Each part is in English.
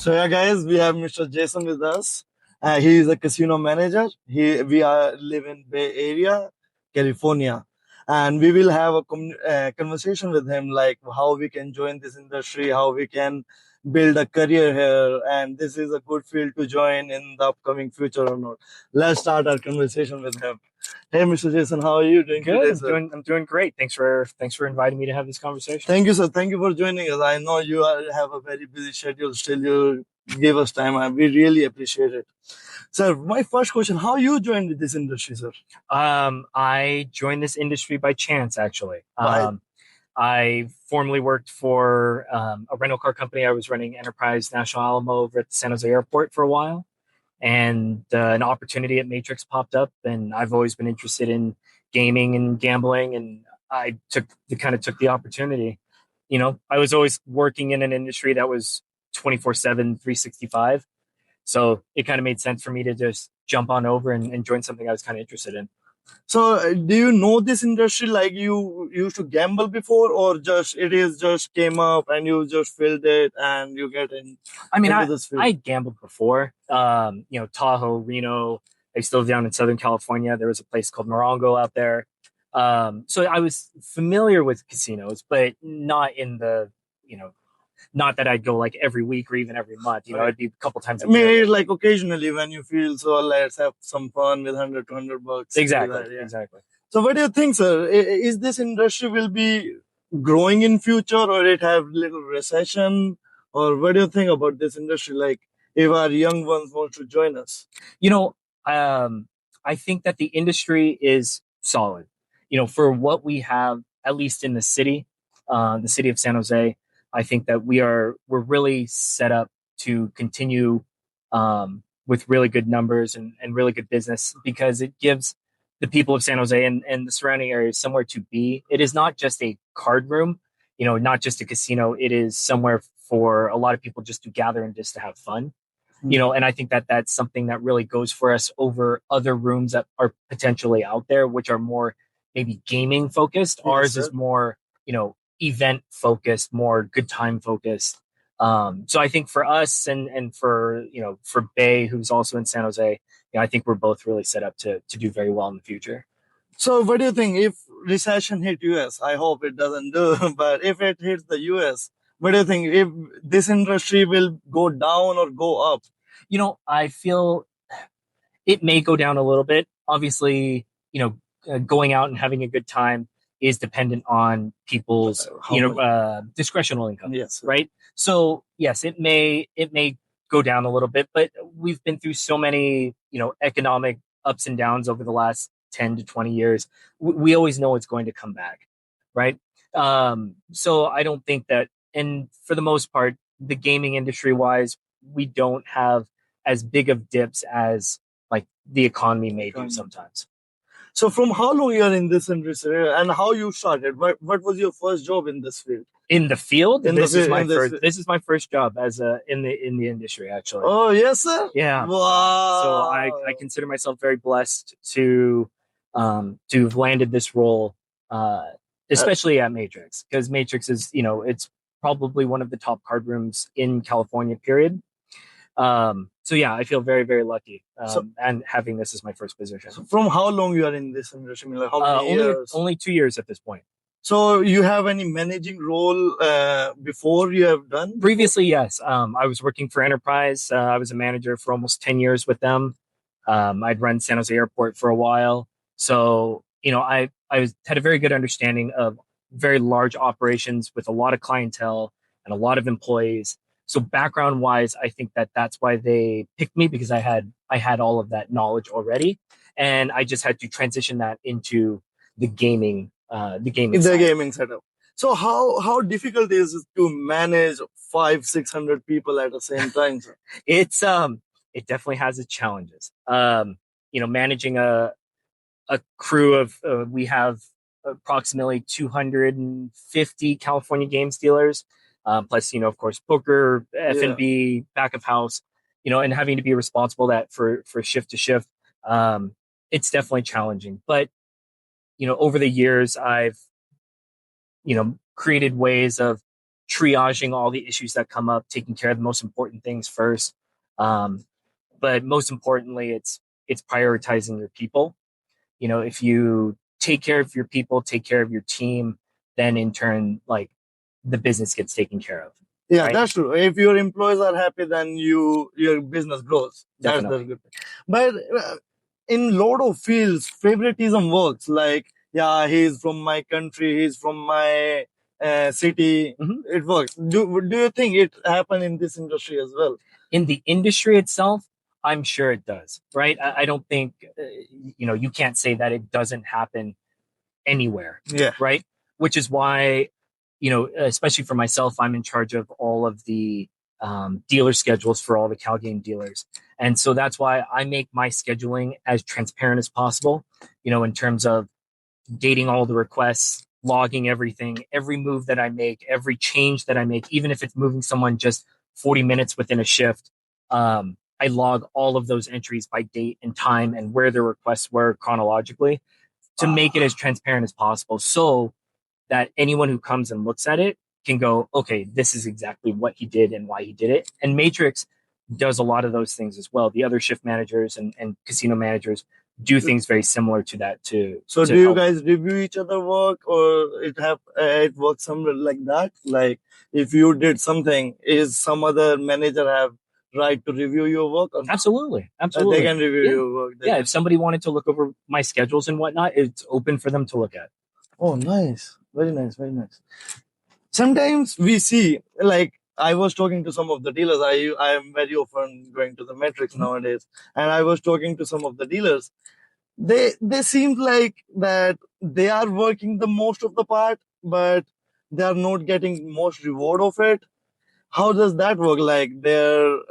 So yeah, guys, we have Mr. Jason with us. He is a casino manager. We are live in Bay Area, California, and we will have a conversation with him, like how we can join this industry, how we can build a career here, and this is a good field to join in the upcoming future or not. Let's start our conversation with him. Hey, Mr. Jason, how are you doing Good. today, I'm sir? doing great. Thanks for inviting me to have this conversation. Thank you, sir. Thank you for joining us. I know have a very busy schedule. Still, you give us time. We really appreciate it. Sir, my first question, how you joined this industry, sir? I joined this industry by chance, actually. Why? I formerly worked for a rental car company. I was running Enterprise National Alamo over at the San Jose Airport for a while, and an opportunity at Matrix popped up, and I've always been interested in gaming and gambling, and I took the opportunity. I was always working in an industry that was 24/7, 365. So it kind of made sense for me to just jump on over and join something I was kind of interested in. So, do you know this industry like you used to gamble before, or just it is just came up and you just filled it and you get I mean, into I this field? I gambled before. Tahoe, Reno. I used to live down in Southern California. There was a place called Morongo out there. So I was familiar with casinos, but not in the, you know, not that I'd go like every week or even every month. Right. It'd be a couple times I a year, mean, it's maybe. like occasionally when you feel so, let's have some fun with 100, 200 bucks. Maybe Exactly, that, yeah. exactly. So what do you think, sir? Is this industry will be growing in future or it have little recession? Or what do you think about this industry? Like if our young ones want to join us? You know, I think that the industry is solid. For what we have, at least in the city of San Jose, I think that we're really set up to continue with really good numbers and really good business because it gives the people of San Jose and the surrounding areas somewhere to be. It is not just a card room, not just a casino. It is somewhere for a lot of people just to gather and just to have fun. And I think that that's something that really goes for us over other rooms that are potentially out there, which are more maybe gaming focused. Yes, Ours is sir. more, event focused, more good time focused. So I think for us and for Bay, who's also in San Jose, I think we're both really set up to do very well in the future. So what do you think if recession hit US? I hope it doesn't do, but if it hits the US, what do you think if this industry will go down or go up? I feel it may go down a little bit. Obviously, going out and having a good time is dependent on people's, How much? discretional income, Yes, sir. right? So yes, it may go down a little bit, but we've been through so many, economic ups and downs over the last 10 to 20 years. We always know it's going to come back, right? So I don't think that, and for the most part, the gaming industry wise, we don't have as big of dips as like the economy may do sometimes. So from how long you are in this industry and how you started? What was your first job in this field? In the field, In the this is field, my in this first field. this is my first job as a in the industry actually. Oh yes, sir. Yeah. So I Wow. consider myself very blessed to have landed this role, Uh, especially at Matrix, because Matrix is, it's probably one of the top card rooms in California, period. So yeah, I feel very, very lucky. so, And having this as my first position. so from how long you are in this industry? I mean, like how many Only years? only 2 years at this point. So you have any managing role before you have done before? Previously, yes. I was working for Enterprise. I was a manager for almost 10 years with them. I'd run San Jose Airport for a while. So, had a very good understanding of very large operations with a lot of clientele and a lot of employees. So background wise, I think that that's why they picked me because I had all of that knowledge already, and I just had to transition that into the gaming In the side. gaming setup. So how difficult is it to manage 500-600 people at the same time, sir? It definitely has its challenges. Managing a crew of we have approximately 250 California games dealers, plus of course poker, Yeah. F&B, back of house, and having to be responsible that for shift to shift. It's definitely challenging, but over the years I've created ways of triaging all the issues that come up, taking care of the most important things first. But most importantly, it's prioritizing your people. If you take care of your people, take care of your team, then in turn, like, the business gets taken care of. Yeah, right? that's true. If your employees are happy, then your business grows. That's the Definitely. good thing. But in lot of fields, favoritism works. Like, yeah, he's from my country, he's from my city. Mhm. It works. Do you think it happen in this industry as well? In the industry itself, I'm sure it does, right? I don't think, you can't say that it doesn't happen anywhere, Yeah. right? Which is why, especially for myself, I'm in charge of all of the dealer schedules for all the Cal Game dealers. And so that's why I make my scheduling as transparent as possible, in terms of dating all the requests, logging everything, every move that I make, every change that I make, even if it's moving someone just 40 minutes within a shift. I log all of those entries by date and time and where the requests were chronologically to make it as transparent as possible, so that anyone who comes and looks at it can go, okay, this is exactly what he did and why he did it. And Matrix does a lot of those things as well. The other shift managers and casino managers do things very similar to that too. So do you guys review each other work, or it works somewhere like that? Like, if you did something, is some other manager have right to review your work? Or Absolutely. they can review your work. Yeah, if somebody wanted to look over my schedules and whatnot, it's open for them to look at. Oh, nice. Very nice. Very nice. Sometimes we see, like, I was talking to some of the dealers. I am very often going to the Matrix nowadays, and I was talking to some of the dealers. They seem like that they are working the most of the part, but they are not getting most reward of it. How does that work? Like, do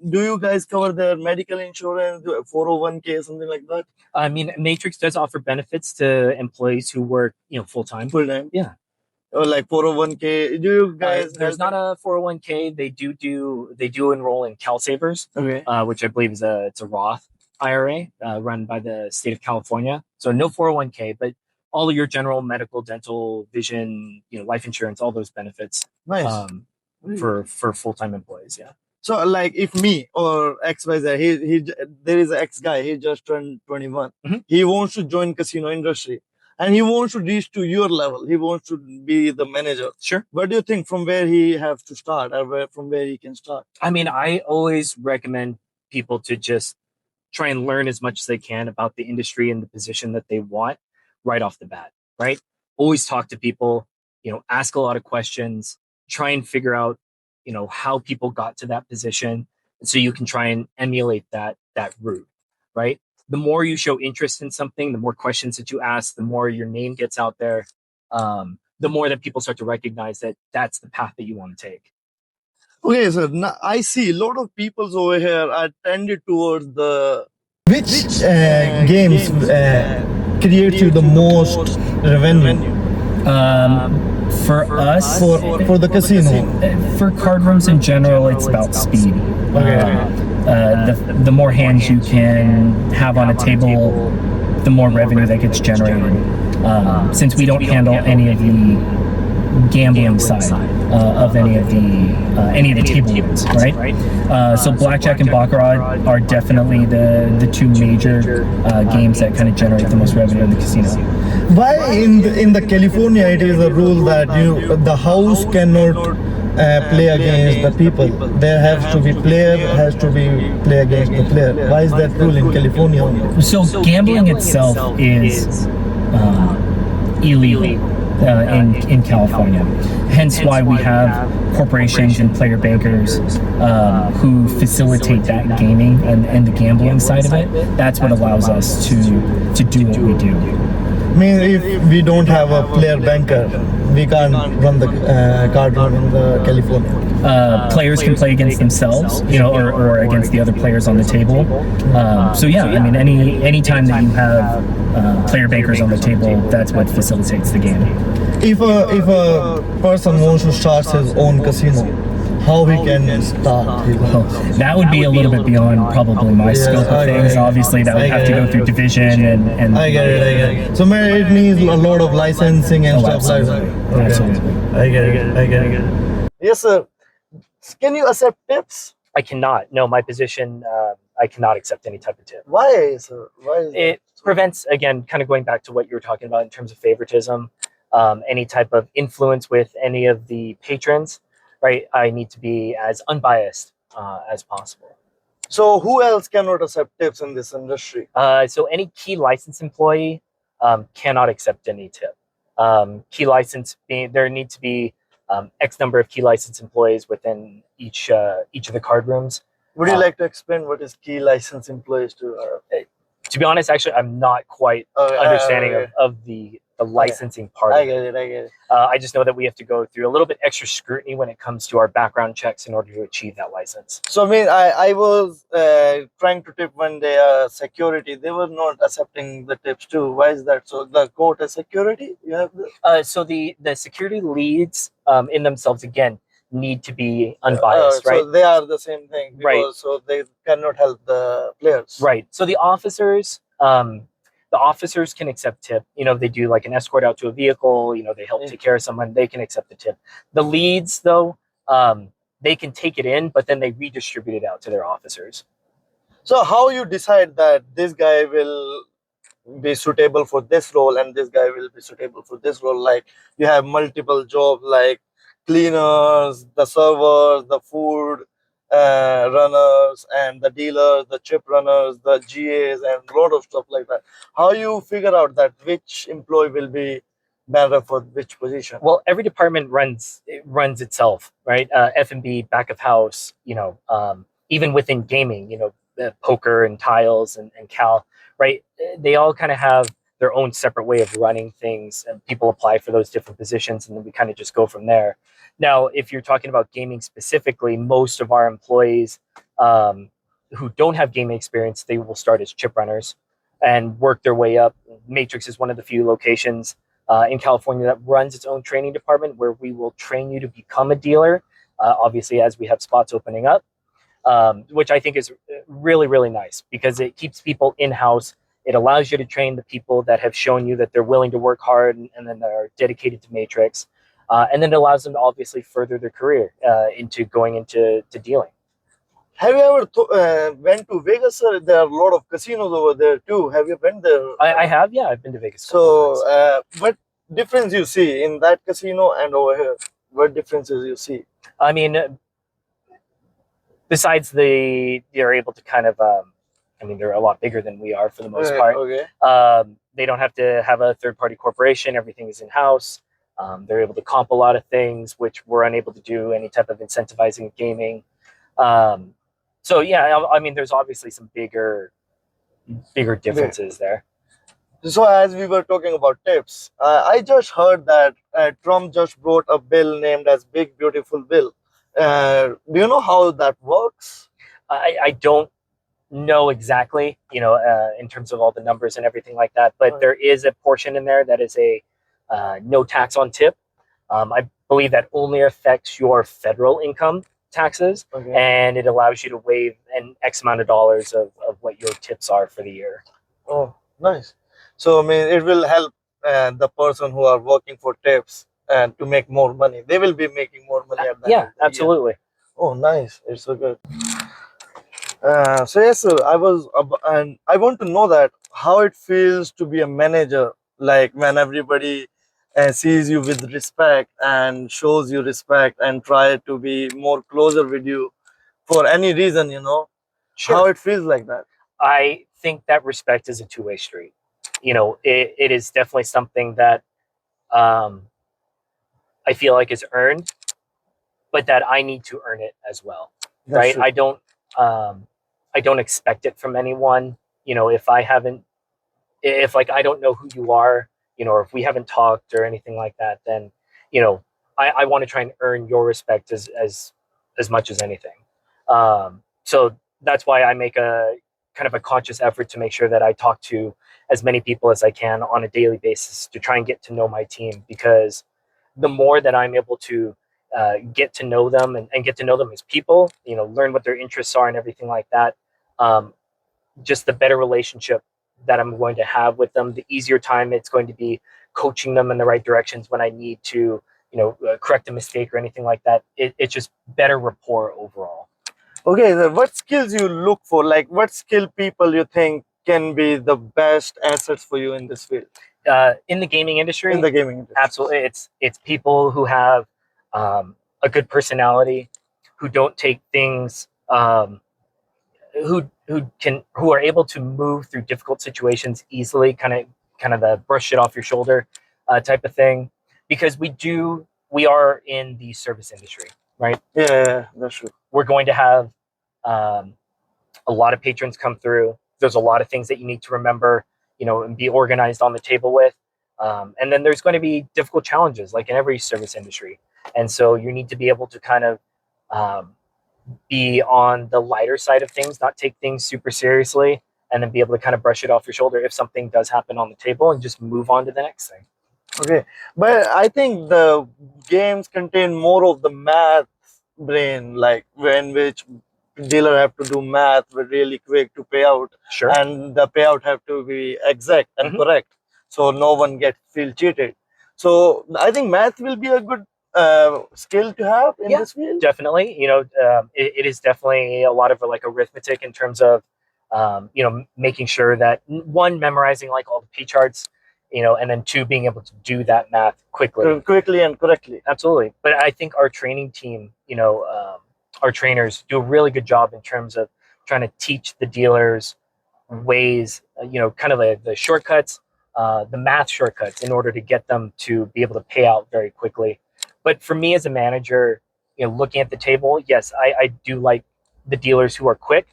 you guys cover their medical insurance, 401k, something like that? I mean, Matrix does offer benefits to employees who work, full time. Full time. Yeah. Or like 401k. Do you guys? There's not a 401k. They do enroll in CalSavers, Okay. Which I believe it's a Roth IRA run by the state of California. So no 401k, but all of your general medical, dental, vision, life insurance, all those benefits. Nice. For full-time employees. Yeah. So, like, if me or XYZ, there is an X guy, he just turned 21. Mhm. He wants to join casino industry, and he wants to reach to your level. He wants to be the manager. Sure. What do you think, from where he has to start, or from where he can start? I mean, I always recommend people to just try and learn as much as they can about the industry and the position that they want right off the bat, right? Always talk to people, ask a lot of questions, try and figure out, how people got to that position. So you can try and emulate that route, right? The more you show interest in something, the more questions that you ask, the more your name gets out there, the more that people start to recognize that that's the path that you want to take. Okay, so now I see a lot of people over here are tended towards the which games create you the most revenue. For us, for the casino, for card rooms in general, it's about speed. The more hands you can have on a table, the more revenue that gets generated. Since we don't handle any of the gambling side of any of the table games, right? So blackjack and baccarat are definitely the two major games that kind of generate the most revenue in the casino. Why in the California it is a rule that the house cannot play against the people? There has to be player play against the player. Why is that rule in California only? So gambling itself is illegal in California. Hence why we have corporations and player bankers who facilitate that gaming and the gambling side of it. That's what allows us to do what we do. I mean, if we don't have a player banker, we can't run the card room in the California. Players can play against themselves, or against the other players on the table. So yeah, I mean, any time that you have player bankers on the table, that's what facilitates the game. If a person wants to start his own casino, how we can start, you know? That would be a little bit beyond probably my Yeah, scope of okay. things. Obviously, that would I have to get go it. through division and I get it, I get it. So man, it needs a lot of licensing and Oh, stuff like that. absolutely. Absolutely. I get it, I get it. Yes, sir. Can you accept tips? I cannot. No, my position, I cannot accept any type of tip. Why, sir? Why is that? It prevents, again, kind of going back to what you were talking about in terms of favoritism, any type of influence with any of the patrons, right? I need to be as unbiased as possible. So who else cannot accept tips in this industry? So any key license employee cannot accept any tip. Key license being, there need to be X number of key license employees within each of the card rooms. Would you like to explain what is key license employees to? To be honest, actually, I'm not quite understanding of the licensing part I of it. get it, I get it. I just know that we have to go through a little bit extra scrutiny when it comes to our background checks in order to achieve that license. So I mean, I was trying to tip one day security. They were not accepting the tips too. Why is that? So the court is security. You have this? So the security leads in themselves, again, need to be unbiased, right? So they are the same thing, because, Right. so they cannot help the players. Right. So the officers can accept tip. You know, if they do like an escort out to a vehicle, you know, they help take care of someone, they can accept the tip. The leads, though, they can take it in, but then they redistribute it out to their officers. So how you decide that this guy will be suitable for this role and this guy will be suitable for this role? Like you have multiple jobs like cleaners, the servers, the food runners, and the dealers, the chip runners, the GAs, and a lot of stuff like that. How you figure out that which employee will be better for which position? Well, every department runs itself, right? F&B, back of house, you know, even within gaming, you know, poker and tiles and cal, right? They all kind of have their own separate way of running things, and people apply for those different positions, and then we kind of just go from there. Now, if you're talking about gaming specifically, most of our employees who don't have gaming experience, they will start as chip runners and work their way up. Matrix is one of the few locations in California that runs its own training department where we will train you to become a dealer, obviously, as we have spots opening up, which I think is really, really nice because it keeps people in-house. It allows you to train the people that have shown you that they're willing to work hard and then they're dedicated to Matrix. And then it allows them to obviously further their career into going into dealing. Have you ever went to Vegas, sir? There are a lot of casinos over there too. Have you been there? I have, yeah, I've been to Vegas. So, what difference you see in that casino and over here? What differences you see? I mean, besides they're able to kind of, I mean, they're a lot bigger than we are for the most part. Okay. They don't have to have a third-party corporation. Everything is in-house. They're able to comp a lot of things, which we're unable to do any type of incentivizing of gaming. So yeah, I mean, there's obviously some bigger differences there. So as we were talking about tips, I just heard that Trump just brought a bill named as Big Beautiful Bill. Do you know how that works? I don't know exactly, you know, in terms of all the numbers and everything like that, but there is a portion in there that is a no tax on tip. I believe that only affects your federal income taxes, and it allows you to waive an X amount of dollars of what your tips are for the year. Oh, nice. So I mean, it will help the person who are working for tips and to make more money. They will be making more money at that. Yeah, absolutely. Oh, nice. It's so good. So yes, sir, and I want to know that how it feels to be a manager, like when everybody sees you with respect and shows you respect and try to be more closer with you for any reason, you know. Sure. How it feels like that. I think that respect is a two-way street. You know, it is definitely something that I feel like is earned, but that I need to earn it as well. That's right? True. I don't expect it from anyone. You know, if like I don't know who you are, you know, or if we haven't talked or anything like that, then, you know, I want to try and earn your respect as much as anything. So that's why I make a kind of a conscious effort to make sure that I talk to as many people as I can on a daily basis to try and get to know my team, because the more that I'm able to get to know them and get to know them as people, learn what their interests are and everything like that. Um, just the better relationship that I'm going to have with them, the easier time it's going to be coaching them in the right directions when I need to, correct a mistake or anything like that. It's just better rapport overall. Okay, so what skills you look for? Like, what skill people you think can be the best assets for you in this field? In the gaming industry, In the gaming industry, absolutely, it's people who have a good personality, who don't take things, who are able to move through difficult situations easily, kind of the brush it off your shoulder type of thing, because we are in the service industry, right? Yeah, that's true. We're going to have um, a lot of patrons come through. There's a lot of things that you need to remember, and be organized on the table with. And then there's going to be difficult challenges, like in every service industry. And so you need to be able to kind of um, be on the lighter side of things, not take things super seriously, and then be able to kind of brush it off your shoulder if something does happen on the table and just move on to the next thing. Okay, but I think the games contain more of the math brain, like when which dealer have to do math really quick to pay out, Sure. and the payout have to be exact and correct, so no one get feel cheated. So I think math will be a good skill to have in this field. Definitely. It is definitely a lot of like arithmetic in terms of, making sure that one, memorizing like all the P charts, and then two, being able to do that math quickly. Quickly and correctly. Absolutely. But I think our training team, our trainers do a really good job in terms of trying to teach the dealers ways, kind of the shortcuts, the math shortcuts in order to get them to be able to pay out very quickly. But for me as a manager, looking at the table, yes, I do like the dealers who are quick,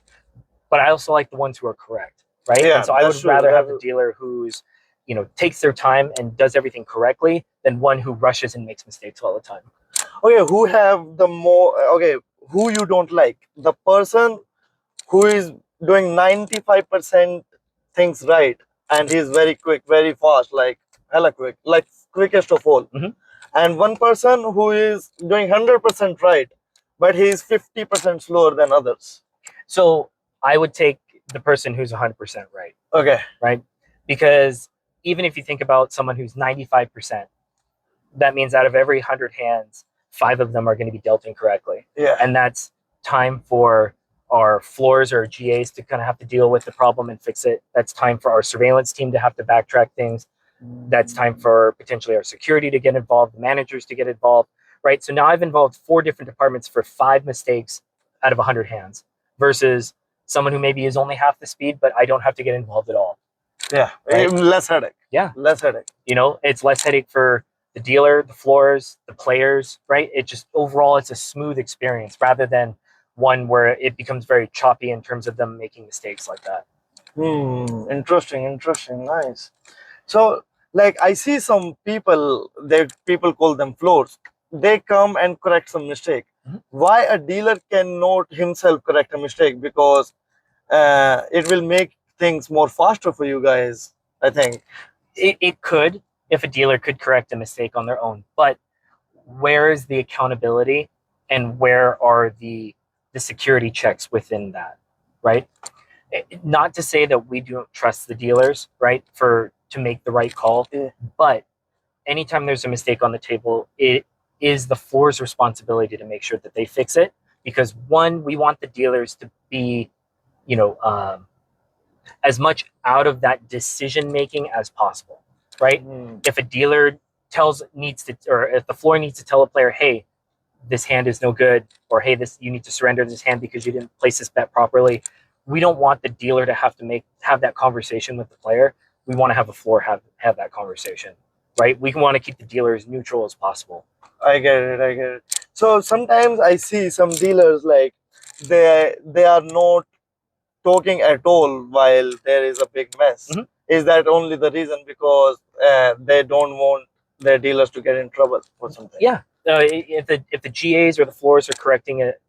but I also like the ones who are correct, right? Yeah, and so I would that's true. rather have the dealer who's, takes their time and does everything correctly than one who rushes and makes mistakes all the time. Okay, who have the more, okay, who you don't like? The person who is doing 95% things right, and he's very quick, very fast, like hella quick, like quickest of all. And one person who is doing 100% right, but he's 50% slower than others. So I would take the person who's 100% right. Okay. Right? Because even if you think about someone who's 95%, that means out of every 100 hands, 5 of them are going to be dealt incorrectly. Yeah. And that's time for our floors or GAs to kind of have to deal with the problem and fix it. That's time for our surveillance team to have to backtrack things. That's time for potentially our security to get involved, the managers to get involved, right? So now I've involved 4 different departments for 5 mistakes out of 100 hands versus someone who maybe is only half the speed, but I don't have to get involved at all. Yeah. Right? Less headache. Yeah. Less headache. It's less headache for the dealer, the floors, the players, right? It just overall, it's a smooth experience rather than one where it becomes very choppy in terms of them making mistakes like that. Interesting. Nice. So, like, I see some people, people call them floors. They come and correct some mistake. Why a dealer cannot himself correct a mistake? Because it will make things more faster for you guys, I think. It could, if a dealer could correct a mistake on their own, but where is the accountability and where are the security checks within that, right? Not to say that we don't trust the dealers, right, to make the right call, but anytime there's a mistake on the table, it is the floor's responsibility to make sure that they fix it, because one, we want the dealers to be, as much out of that decision making as possible, right? If a dealer if the floor needs to tell a player, hey, this hand is no good, or hey, you need to surrender this hand because you didn't place this bet properly, we don't want the dealer to have that conversation with the player. We want to have the floor have that conversation, right? We want to keep the dealer as neutral as possible. I get it. So sometimes I see some dealers like they are not talking at all while there is a big mess. Is that only the reason because they don't want their dealers to get in trouble or something? Yeah. If the GAs or the floors are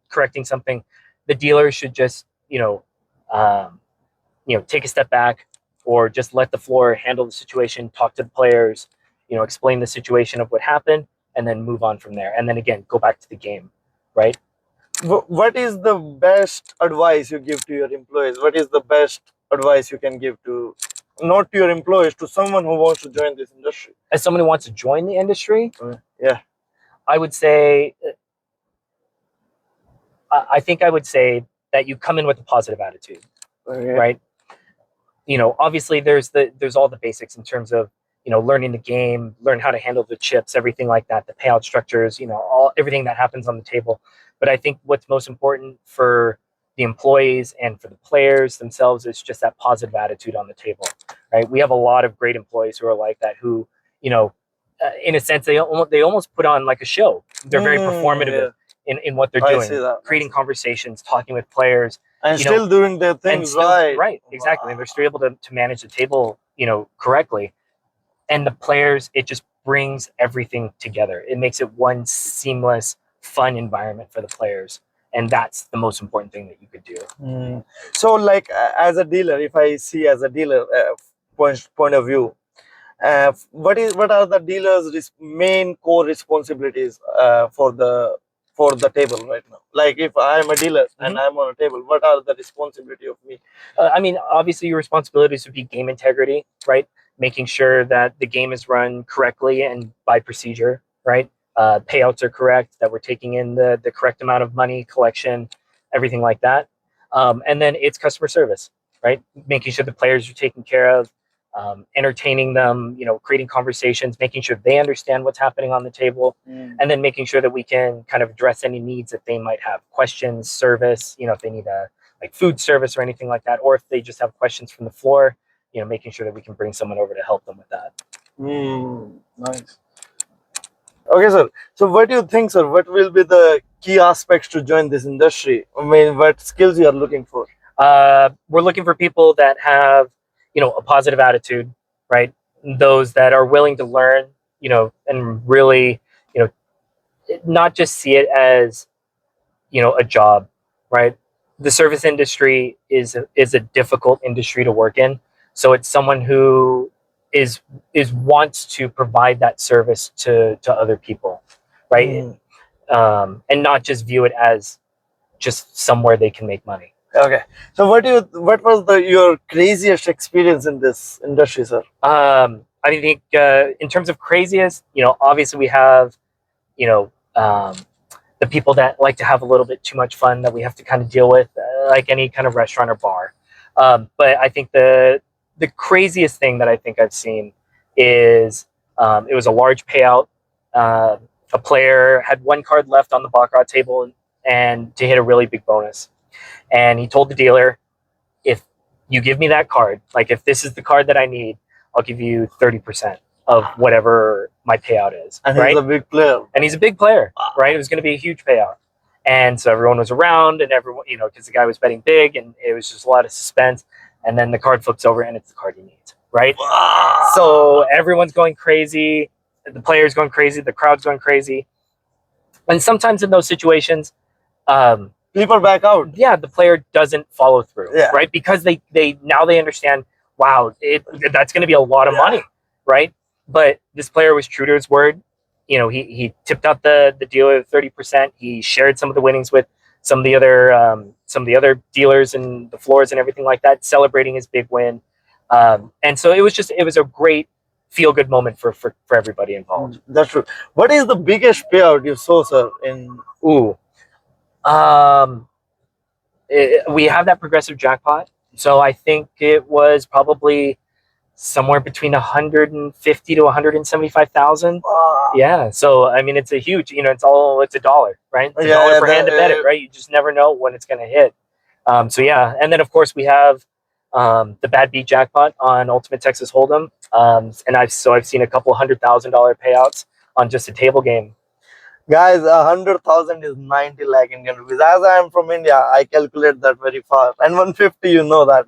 correcting something, the dealer should just take a step back, or just let the floor handle the situation, talk to the players, explain the situation of what happened, and then move on from there. And then again, go back to the game, right? What is the best advice you give to your employees? What is the best advice you can give to, not to your employees, to someone who wants to join this industry? As someone who wants to join the industry, Yeah. I would say, I think I would say that you come in with a positive attitude, Okay. right? Obviously there's all the basics in terms of, learning the game, learn how to handle the chips, everything like that, the payout structures, everything that happens on the table. But I think what's most important for the employees and for the players themselves is just that positive attitude on the table, right? We have a lot of great employees who are like that, who, in a sense, they almost put on like a show. They're very performative in what they're doing, creating conversations, talking with players, and still doing their things right. Right, exactly. And they're still able to manage the table, correctly. And the players, it just brings everything together. It makes it one seamless, fun environment for the players. And that's the most important thing that you could do. So, like, as a dealer, if I see as a dealer point of view, what are the dealers' main core responsibilities for the table right now? Like, if I'm a dealer and I'm on a table, what are the responsibility of me? I mean, obviously, your responsibilities would be game integrity, right? Making sure that the game is run correctly and by procedure, right? Payouts are correct, that we're taking in the correct amount of money, collection, everything like that. And then it's customer service, right? Making sure the players are taken care of, entertaining them, creating conversations, making sure they understand what's happening on the table, and then making sure that we can kind of address any needs that they might have, questions, service, if they need like food service or anything like that, or if they just have questions from the floor, making sure that we can bring someone over to help them with that. Nice. Okay, sir. So, what do you think, sir? What will be the key aspects to join this industry? I mean, what skills you are looking for? We're looking for people that have, a positive attitude, right? Those that are willing to learn, and really, not just see it as, a job, right? The service industry is a difficult industry to work in. So it's someone who is wants to provide that service to other people, right? And not just view it as just somewhere they can make money. Okay. So what was your craziest experience in this industry, sir? I think in terms of craziest, obviously we have, the people that like to have a little bit too much fun that we have to kind of deal with, like any kind of restaurant or bar. But I think the craziest thing that I think I've seen is it was a large payout. A player had one card left on the baccarat table and to hit a really big bonus. And he told the dealer, if you give me that card, like if this is the card that I need, I'll give you 30% of whatever my payout is. And right? he's a big player. And he's a big player, right? It was going to be a huge payout. And so everyone was around and everyone, because the guy was betting big and it was just a lot of suspense. And then the card flips over and it's the card he needs, right? So everyone's going crazy. The player's going crazy. The crowd's going crazy. And sometimes in those situations, people back out. Yeah, the player doesn't follow through, right? Because they now they understand, wow, that's going to be a lot of money, right? But this player was true to his word. He tipped out the dealer 30%. He shared some of the winnings with some of the other dealers and the floors and everything like that, celebrating his big win. And so it was a great feel good moment for everybody involved. That's true. What is the biggest payout you saw, sir? We have that progressive jackpot, so I think it was probably somewhere between 150 to 175,000. Yeah, so I mean, it's a huge, it's a dollar, right? It's a dollar per hand to bet it, right? You just never know when it's going to hit. So yeah, and then of course we have the bad beat jackpot on Ultimate Texas Hold'em, and I've seen a couple $100,000 payouts on just a table game. Guys, 100,000 is 90 lakh Indian rupees. As I am from India, I calculate that very fast. And 150, that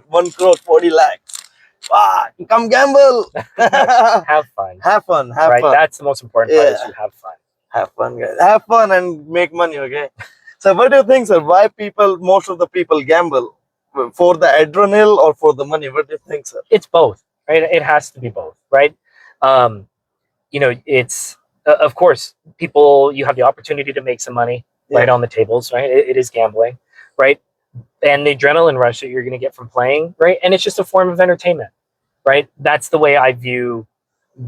1 crore 40 lakhs. Come gamble. Have fun. Have fun. Have right? fun. That's the most important part. Is you have fun. Have fun, guys. Have fun and make money. Okay. So, what do you think, sir? Why most of the people gamble? For the adrenaline or for the money? What do you think, sir? It's both, right? It has to be both, right? It's of course, people, you have the opportunity to make some money right Yeah. on the tables, right? It is gambling, right? And the adrenaline rush that you're going to get from playing, right? And it's just a form of entertainment, right? That's the way I view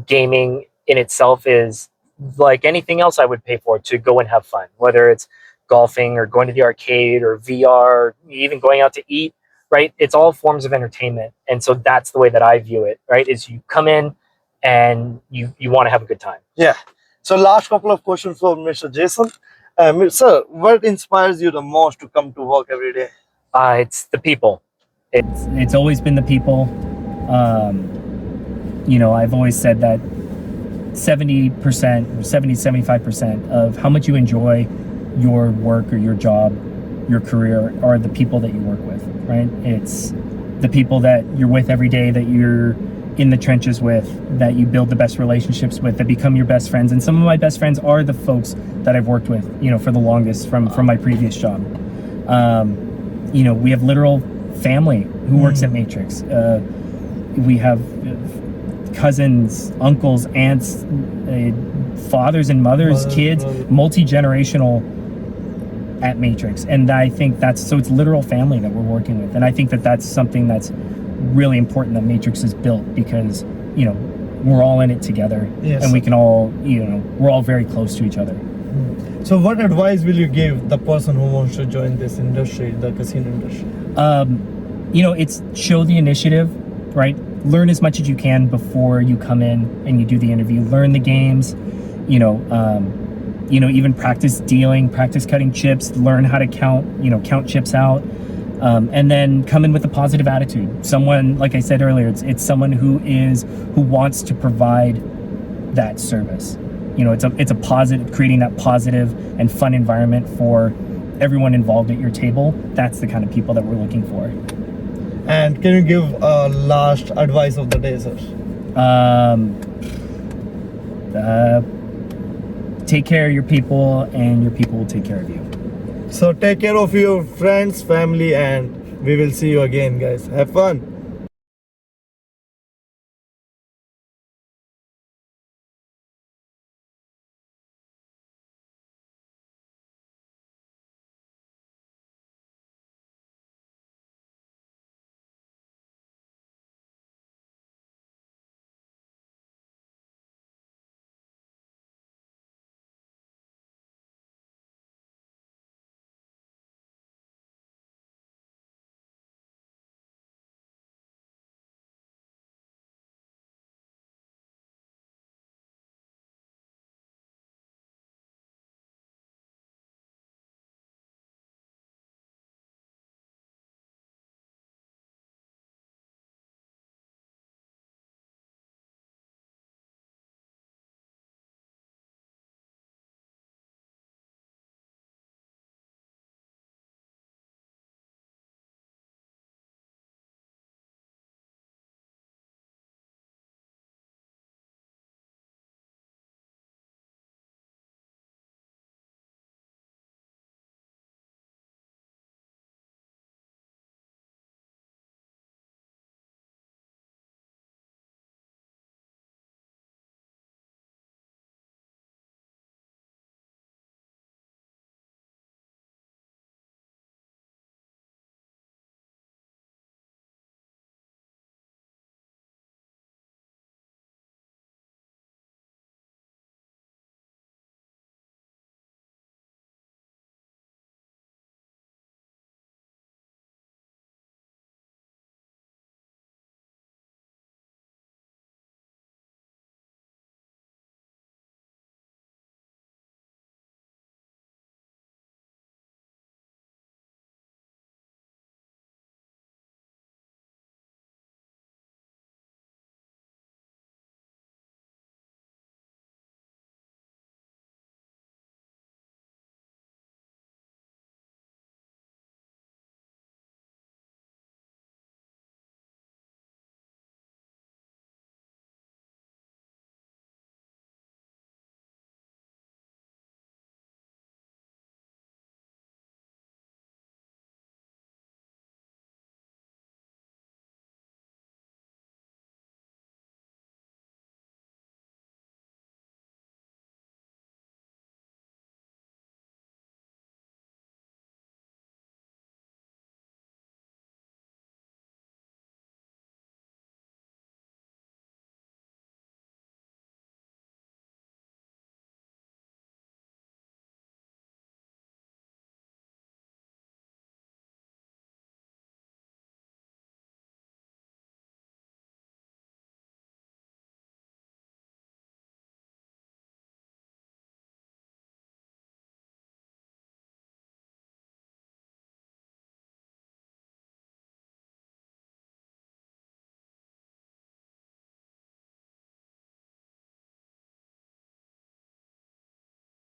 gaming in itself. Is like anything else I would pay for, to go and have fun, whether it's golfing or going to the arcade or VR, even going out to eat, right? It's all forms of entertainment. And so that's the way that I view it, right? Is you come in and you want to have a good time. Yeah. So last couple of questions for Mr. Jason. Sir, what inspires you the most to come to work every day? It's the people. It's always been the people. I've always said that 70% or 75% of how much you enjoy your work or your job, your career, are the people that you work with, right? It's the people that you're with every day, that you're in the trenches with, that you build the best relationships with, that become your best friends. And some of my best friends are the folks that I've worked with, for the longest from my previous job. We have literal family who works at Matrix. We have cousins, uncles, aunts, fathers and mothers, kids, multi-generational at Matrix. And I think it's literal family that we're working with. And I think that that's something that's really important that Matrix is built, because, we're all in it together. Yes. And we can all, we're all very close to each other. So what advice will you give the person who wants to join this industry, the casino industry? It's show the initiative, right? Learn as much as you can before you come in and you do the interview. Learn the games, even practice dealing, practice cutting chips, learn how to count chips out. And then come in with a positive attitude. Someone, like I said earlier, it's someone who wants to provide that service. It's a positive, creating that positive and fun environment for everyone involved at your table. That's the kind of people that we're looking for. And can you give a last advice of the day, sir? Take care of your people, and your people will take care of you. So take care of your friends, family, and we will see you again, guys. Have fun.